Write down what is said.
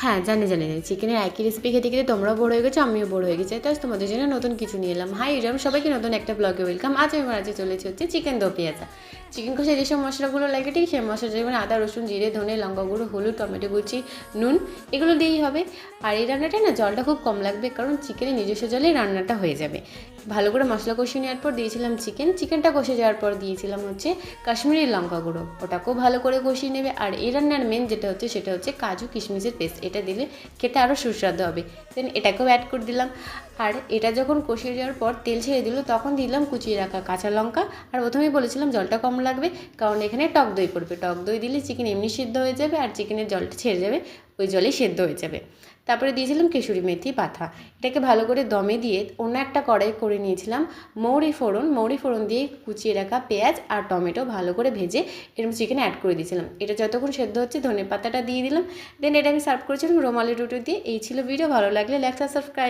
হ্যাঁ, জানি, জানি, জানি। চিকেনের একই রেসিপি খেতে, খেতে তোমরাও বোর হয়ে গেছো, আমিও বোর হয়ে গেছি। তো আজ তোমাদের জন্য নতুন কিছু নিয়ে এলাম। হাই এভরিওয়ান, সবাইকে নতুন একটা ব্লগে ওয়েলকাম। আজ আমি বানাতে চলেছি হচ্ছে চিকেন দো পেঁয়াজা। চিকেন কষায় যেসব মশলাগুলো লাগে ঠিক সেই মশলা, যেমন আদা, রসুন, জিরে, ধনে, লঙ্কা গুঁড়ো, হলুদ, টমেটো কুচি, নুন, এগুলো দিয়েই হবে। আর এই রান্নাটা না জলটা খুব কম লাগবে, কারণ চিকেনের নিজস্ব জলেই রান্নাটা হয়ে যাবে। ভালো করে মশলা কষিয়ে নেওয়ার পর দিয়েছিলাম চিকেনটা কষে যাওয়ার পর দিয়েছিলাম হচ্ছে কাশ্মীরি লঙ্কা গুঁড়ো, ওটাকেও ভালো করে কষিয়ে নেবে। আর এই রান্নার মেন যেটা হচ্ছে সেটা হচ্ছে কাজু কিশমিশের পেস্ট, এটা দিলে খেতে আরও সুস্বাদু হবে। দেন এটাকেও অ্যাড করে দিলাম। আর এটা যখন কষিয়ে যাওয়ার পর তেল ছেড়ে দিল, তখন দিলাম কুচিয়ে রাখা কাঁচা লঙ্কা। আর প্রথমেই বলেছিলাম জলটা কম লাগবে, কারণ এখানে টক দই পড়বে। টক দই দিলে চিকেন এমনি সিদ্ধ হয়ে যাবে, আর চিকেনের জলটা ছেড়ে যাবে, ওই জলেই সেদ্ধ হয়ে যাবে। তারপরে দিয়েছিলাম কেশরি মেথি পাতা। এটাকে ভালো করে দমে দিয়ে অন্য একটা কড়াই করে নিয়েছিলাম মৌরি ফোড়ন দিয়ে কুচিয়ে রাখা পেঁয়াজ আর টমেটো ভালো করে ভেজে এরকম চিকেনে অ্যাড করে দিয়েছিলাম। এটা যতক্ষণ সেদ্ধ হচ্ছে ধনে পাতাটা দিয়ে দিলাম। দেন এটা আমি সার্ভ করেছিলাম রুমালি রুটি দিয়ে। এই ছিল ভিডিও, ভালো লাগলে লাইক আর সাবস্ক্রাইব।